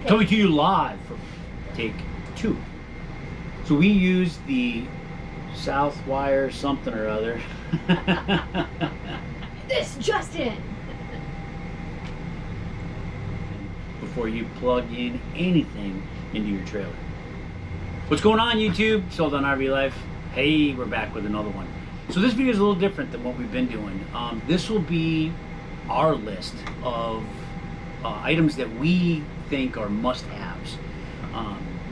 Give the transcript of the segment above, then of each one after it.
Coming to you live from take 2. So we use the Southwire something or other. This Justin. Before you plug in anything into your trailer. What's going on, YouTube? Sold on RV Life. Hey, we're back with another one. So this video is a little different than what we've been doing. This will be our list of items that we think are must-haves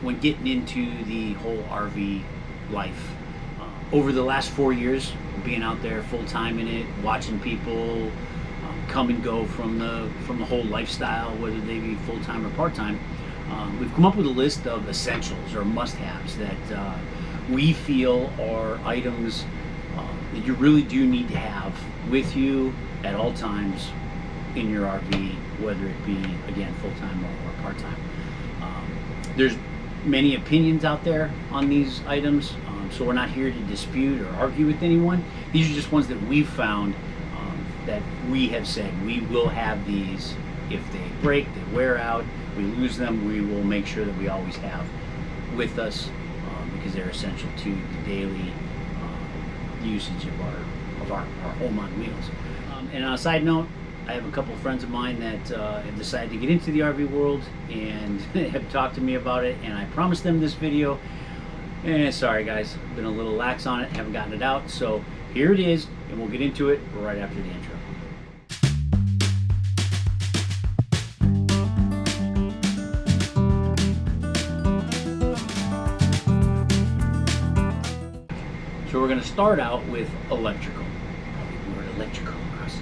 when getting into the whole RV life. Over the last 4 years, being out there full-time in it, watching people come and go from the whole lifestyle, whether they be full-time or part-time, we've come up with a list of essentials or must-haves that we feel are items that you really do need to have with you at all times in your RV, whether it be, again, full-time or part-time. There's many opinions out there on these items, so we're not here to dispute or argue with anyone. These are just ones that we've found that we have said we will have these. If they break, they wear out, we lose them, we will make sure that we always have with us because they're essential to the daily usage of our home on wheels. And on a side note, I have a couple of friends of mine that have decided to get into the RV world and have talked to me about it, and I promised them this video. And sorry guys, been a little lax on it, haven't gotten it out, so here it is, and we'll get into it right after the intro. So we're going to start out with electrical. The word electrical across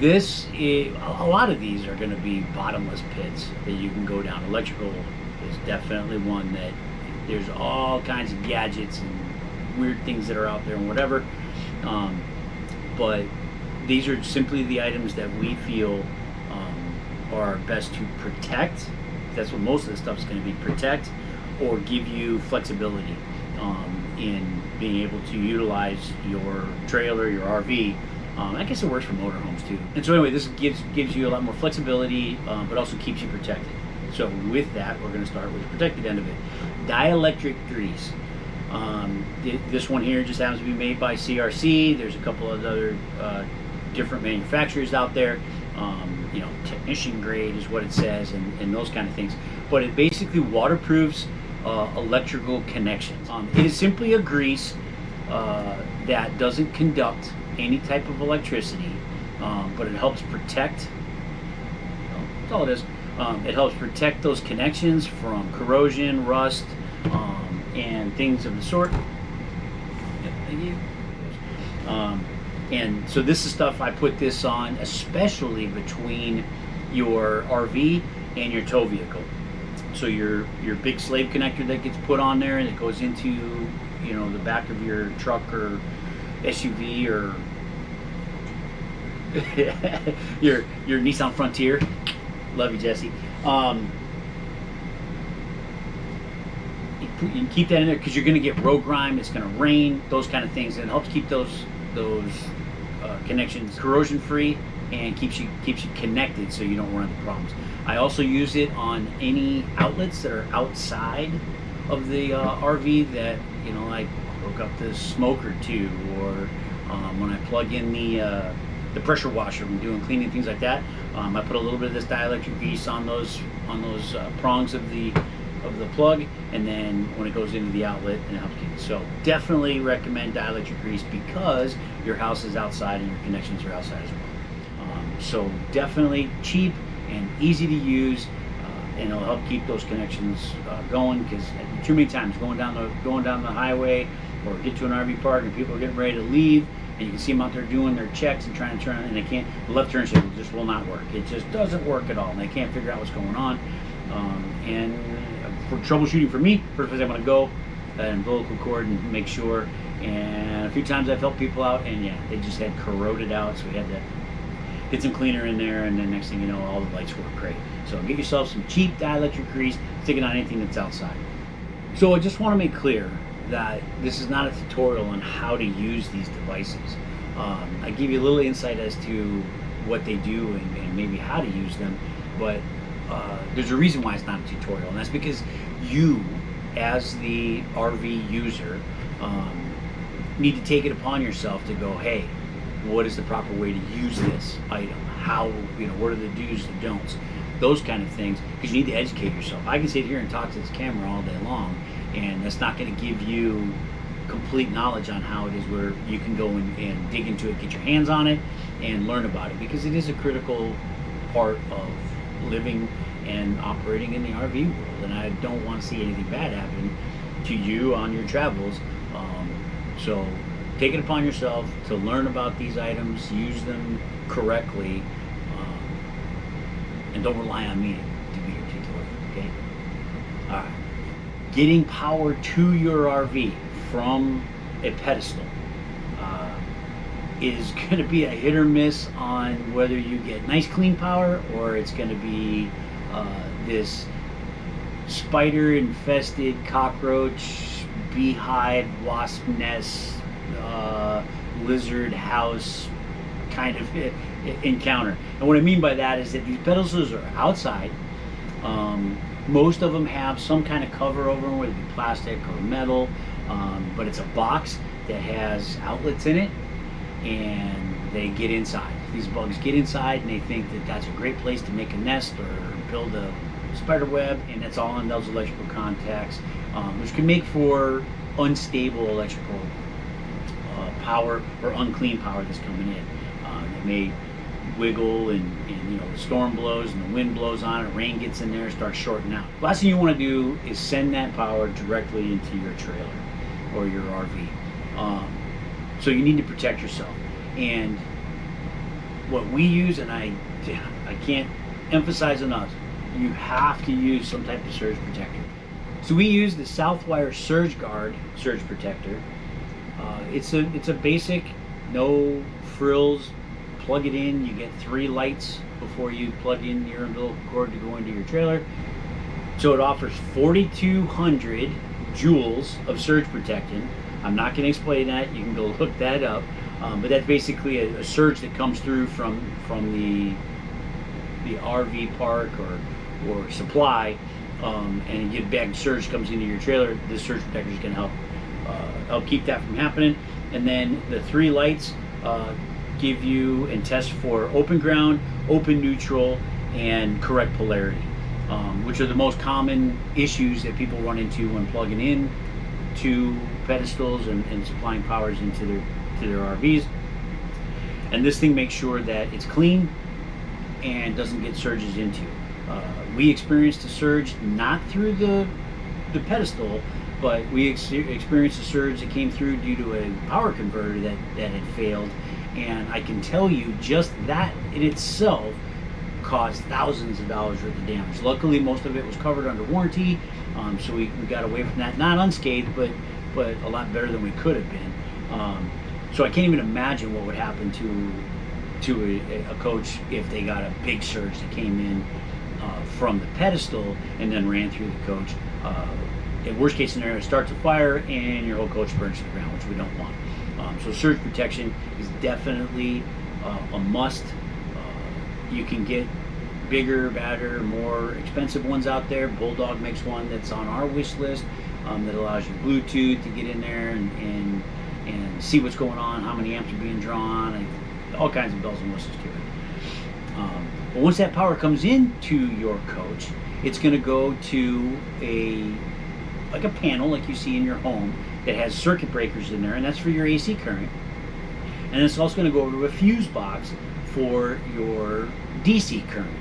this. A lot of these are going to be bottomless pits that you can go down. Electrical is definitely one that there's all kinds of gadgets and weird things that are out there and whatever. But these are simply the items that we feel are best to protect. That's what most of the stuff is going to be, protect or give you flexibility in being able to utilize your trailer, your RV. I guess it works for motorhomes too. And so anyway, this gives you a lot more flexibility, but also keeps you protected. So with that, we're going to start with the protected end of it. Dielectric grease. This one here just happens to be made by CRC. There's a couple of other different manufacturers out there. You know, technician grade is what it says, and those kind of things. But it basically waterproofs electrical connections. It is simply a grease that doesn't conduct any type of electricity, but it helps protect. That's all it is. It helps protect those connections from corrosion, rust, and things of the sort. Yep, thank you. And so this is stuff I put this on, especially between your RV and your tow vehicle. So your big slave connector that gets put on there and it goes into, you know, the back of your truck or SUV or your Nissan Frontier. Love you, Jesse. You can keep that in there because you're going to get road grime. It's going to rain, those kind of things, and it helps keep those connections corrosion free and keeps you connected so you don't run into problems. I also use it on any outlets that are outside of the RV that, you know, like hook up the smoker to, or when I plug in the pressure washer when doing cleaning, things like that. I put a little bit of this dielectric grease on those prongs of the plug, and then when it goes into the outlet, and it helps keep it. So definitely recommend dielectric grease because your house is outside and your connections are outside as well. So definitely cheap and easy to use, and it'll help keep those connections going, because too many times going down the highway or get to an RV park and people are getting ready to leave, and you can see them out there doing their checks and trying to turn, and they can't. The left turn signal just will not work. It just doesn't work at all, and they can't figure out what's going on. And for troubleshooting for me, first place I'm going to go and umbilical cord and make sure. And a few times I've helped people out, and yeah, they just had corroded out, so we had to get some cleaner in there, and then next thing you know, all the lights work great. So get yourself some cheap dielectric grease, stick it on anything that's outside. So I just want to make clear that this is not a tutorial on how to use these devices. I give you a little insight as to what they do and maybe how to use them, but there's a reason why it's not a tutorial, and that's because you, as the RV user, need to take it upon yourself to go, hey, what is the proper way to use this item? How, what are the do's and don'ts? Those kind of things, because you need to educate yourself. I can sit here and talk to this camera all day long, and that's not going to give you complete knowledge on how it is, where you can go and dig into it, get your hands on it, and learn about it, because it is a critical part of living and operating in the RV world, and I don't want to see anything bad happen to you on your travels. So take it upon yourself to learn about these items, use them correctly, and don't rely on me to be your tutorial, okay? All right. Getting power to your RV from a pedestal is going to be a hit or miss on whether you get nice clean power, or it's going to be this spider infested cockroach, beehive, wasp nest, lizard house kind of encounter. And what I mean by that is that these pedestals are outside. Most of them have some kind of cover over them, whether it be plastic or metal, but it's a box that has outlets in it, and they get inside. These bugs get inside, and they think that that's a great place to make a nest or build a spider web, and it's all in those electrical contacts, which can make for unstable electrical power or unclean power that's coming in. It may wiggle, and the storm blows and the wind blows on it, rain gets in there, starts shorting out. Last thing you want to do is send that power directly into your trailer or your RV. So you need to protect yourself. And what we use, and I can't emphasize enough, you have to use some type of surge protector. So we use the Southwire Surge Guard surge protector. It's a basic, no frills, plug it in. You get 3 lights before you plug in your umbilical cord to go into your trailer. So it offers 4,200 joules of surge protection. I'm not going to explain that. You can go look that up. But that's basically a surge that comes through from the RV park or supply, and you get back surge comes into your trailer. This surge protector is going to help keep that from happening. And then the 3 lights give you and test for open ground, open neutral, and correct polarity, which are the most common issues that people run into when plugging in to pedestals and supplying powers into their RVs. And this thing makes sure that it's clean and doesn't get surges into. We experienced a surge not through the pedestal, but we experienced a surge that came through due to a power converter that had failed. And I can tell you, just that in itself caused thousands of dollars worth of damage. Luckily, most of it was covered under warranty, so we got away from that. Not unscathed, but a lot better than we could have been. So I can't even imagine what would happen to a coach if they got a big surge that came in from the pedestal and then ran through the coach. In worst case scenario, it starts a fire and your whole coach burns to the ground, which we don't want. So surge protection is definitely a must. You can get bigger, badder, more expensive ones out there. Bulldog makes one that's on our wish list that allows you Bluetooth to get in there and see what's going on, how many amps are being drawn, and all kinds of bells and whistles to it. But once that power comes into your coach, it's going to go to a panel like you see in your home that has circuit breakers in there, and that's for your AC current. And it's also going to go over to a fuse box for your DC current.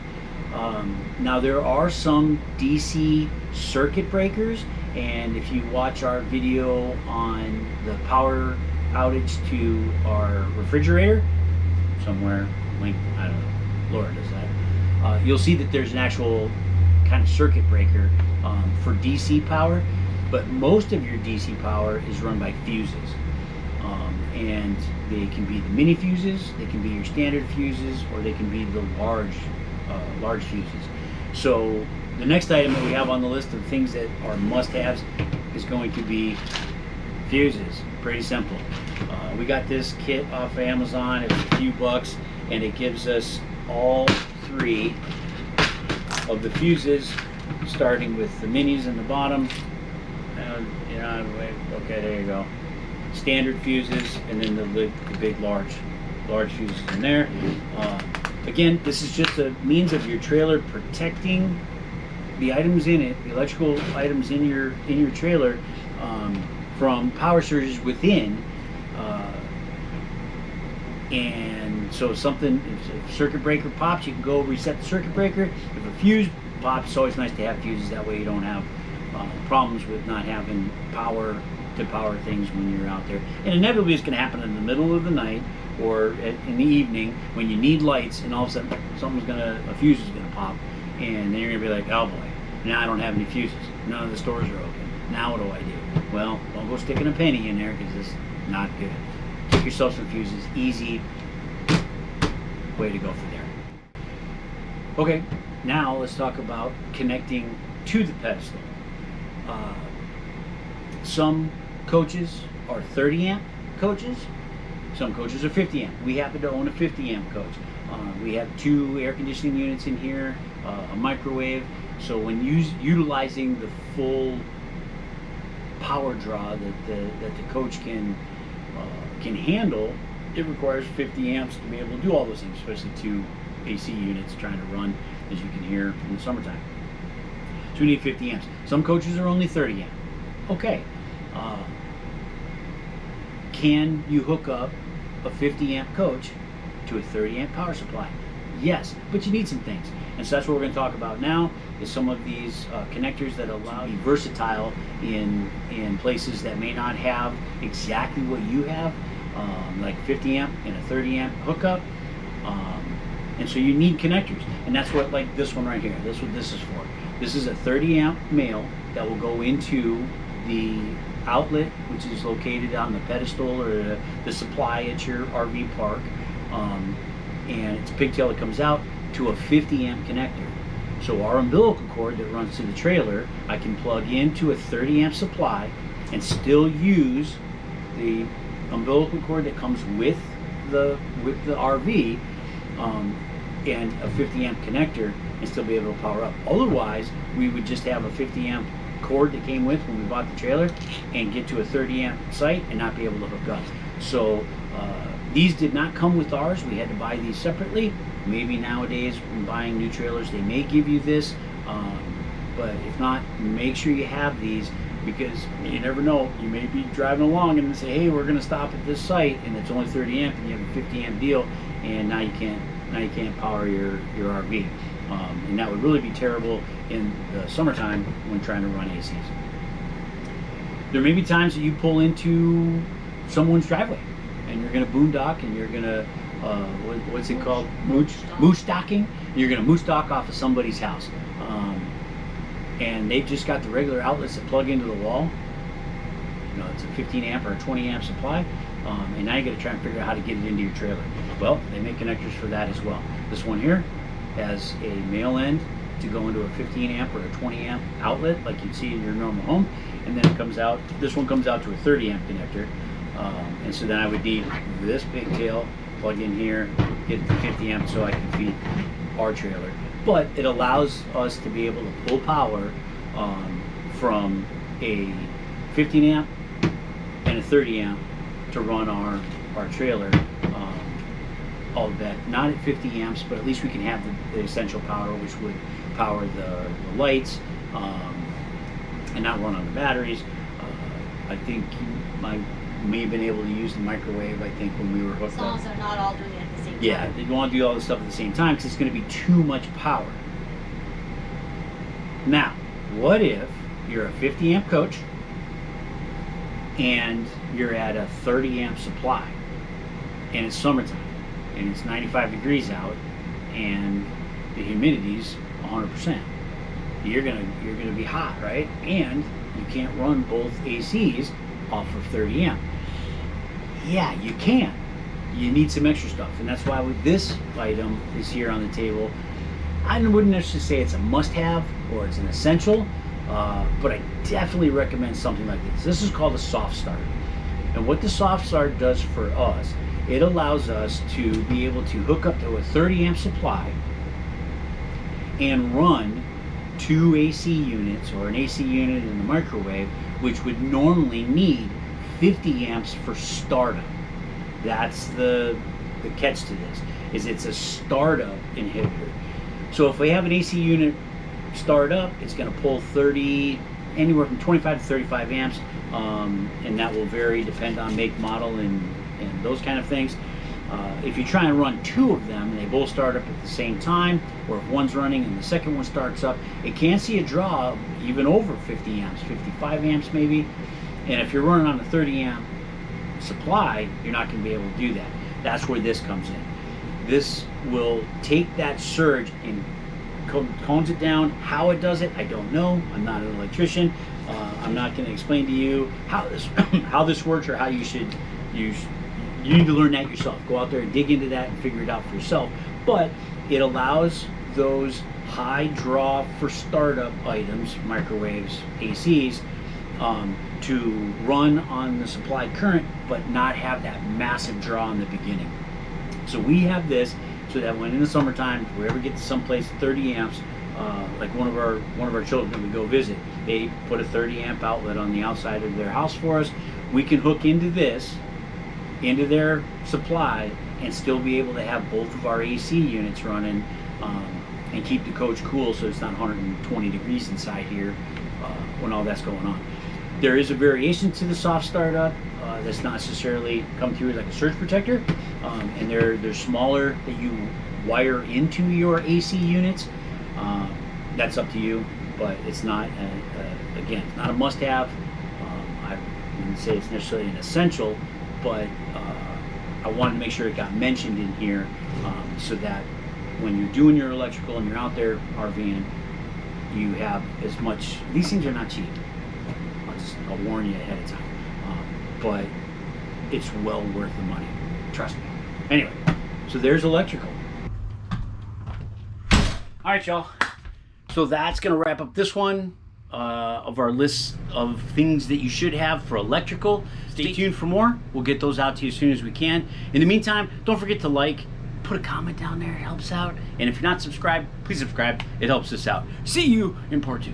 Now there are some DC circuit breakers, and if you watch our video on the power outage to our refrigerator, somewhere linked, I don't know, Laura does that, you'll see that there's an actual kind of circuit breaker for DC power, but most of your DC power is run by fuses. And they can be the mini fuses, they can be your standard fuses, or they can be the large fuses. So the next item that we have on the list of things that are must-haves is going to be fuses. Pretty simple. We got this kit off of Amazon. It was a few bucks, and it gives us all 3 of the fuses, starting with the minis in the bottom. Okay, there you go. Standard fuses, and then the big large fuses in there. Again, this is just a means of your trailer protecting the items in it, the electrical items in your trailer, from power surges within. And so if a circuit breaker pops, you can go reset the circuit breaker. If a fuse pops, it's always nice to have fuses. That way you don't have problems with not having power to power things when you're out there. And inevitably it's going to happen in the middle of the night or in the evening when you need lights, and all of a sudden a fuse is going to pop, and then you're going to be like, oh boy, now I don't have any fuses. None of the stores are open. Now what do I do? Well, don't go sticking a penny in there, because it's not good. Get yourself some fuses. Easy way to go from there. Okay, now let's talk about connecting to the pedestal. Some coaches are 30 amp coaches. Some coaches are 50 amp. We happen to own a 50 amp coach. We have 2 air conditioning units in here, a microwave. So when utilizing the full power draw that the coach can handle, it requires 50 amps to be able to do all those things, especially 2 AC units trying to run, as you can hear, in the summertime. So we need 50 amps. Some coaches are only 30 amp. Okay. Can you hook up a 50 amp coach to a 30 amp power supply? Yes, but you need some things. And so that's what we're going to talk about now, is some of these connectors that allow you to be versatile in places that may not have exactly what you have, like 50 amp and a 30 amp hookup. And so you need connectors. And that's what, like this one right here, that's what this is for. This is a 30 amp male that will go into the outlet, which is located on the pedestal or the supply at your RV park. And it's a pigtail that comes out to a 50 amp connector. So our umbilical cord that runs to the trailer, I can plug into a 30 amp supply and still use the umbilical cord that comes with the RV, and a 50 amp connector, and still be able to power up. Otherwise, we would just have a 50 amp cord that came with when we bought the trailer and get to a 30 amp site and not be able to hook up. So these did not come with ours. We had to buy these separately. Maybe nowadays when buying new trailers they may give you this, but if not, make sure you have these, because you never know. You may be driving along and say, hey, we're going to stop at this site, and it's only 30 amp and you have a 50 amp deal, and now you can't power your RV. And that would really be terrible in the summertime when trying to run ACs. There may be times that you pull into someone's driveway and you're going to boondock, and you're going to what's it called? Moose docking. You're going to moose dock off of somebody's house, and they've just got the regular outlets that plug into the wall. You know, it's a 15 amp or a 20 amp supply, and now you got to try and figure out how to get it into your trailer. Well, they make connectors for that as well. This one here has a male end to go into a 15 amp or a 20 amp outlet like you'd see in your normal home, and then it comes out. This one comes out to a 30 amp connector, and so then I would need this pigtail, plug in here, get it to 50 amp so I can feed our trailer. But it allows us to be able to pull power from a 15 amp and a 30 amp to run our trailer. All of that, not at 50 amps, but at least we can have the essential power, which would power the lights, and not run on the batteries. I think I may have been able to use the microwave, I think, when we were hooked up. As long as they're not all doing it at the same time. Yeah, you want to do all this stuff at the same time, because it's going to be too much power. Now, what if you're a 50 amp coach and you're at a 30 amp supply, and it's summertime, and it's 95 degrees out, and the humidity's 100%. You're gonna be hot, right? And you can't run both ACs off of 30 amp. Yeah, you can. You need some extra stuff, and that's why with this item is here on the table. I wouldn't necessarily say it's a must-have or it's an essential, but I definitely recommend something like this. This is called a soft start, and what the soft start does for us, it allows us to be able to hook up to a 30 amp supply and run 2 AC units or an AC unit in the microwave, which would normally need 50 amps for startup. That's the catch to this, is it's a startup inhibitor. So if we have an AC unit start up, it's going to pull anywhere from 25 to 35 amps, and that will vary, depend on make, model, and those kind of things. If you try and run 2 of them and they both start up at the same time, or if one's running and the second one starts up, it can see a draw even over 50 amps, 55 amps maybe. And if you're running on a 30 amp supply, you're not going to be able to do that. That's where this comes in. This will take that surge and cones it down. How it does it, I don't know. I'm not an electrician. I'm not going to explain to you how this works or how you should use. You need to learn that yourself. Go out there and dig into that and figure it out for yourself. But it allows those high draw for startup items, microwaves, ACs, to run on the supply current, but not have that massive draw in the beginning. So we have this so that when in the summertime, if we ever get to someplace 30 amps, like one of our children that we go visit, they put a 30 amp outlet on the outside of their house for us. We can hook into this, into their supply, and still be able to have both of our AC units running, and keep the coach cool so it's not 120 degrees inside here when all that's going on. There is a variation to the soft startup that's not necessarily come through like a surge protector, and they're smaller that you wire into your AC units. That's up to you, but it's not again, it's not a must-have. I wouldn't say it's necessarily an essential, but I wanted to make sure it got mentioned in here, so that when you're doing your electrical and you're out there RVing, you have as much. These things are not cheap. I'll warn you ahead of time, but it's well worth the money, trust me. Anyway, so there's electrical. All right, y'all, so that's gonna wrap up this one of our list of things that you should have for electrical. Stay tuned for more. We'll get those out to you as soon as we can. In the meantime, don't forget to like, put a comment down there, it helps out. And if you're not subscribed, please subscribe, it helps us out. See you in part 2.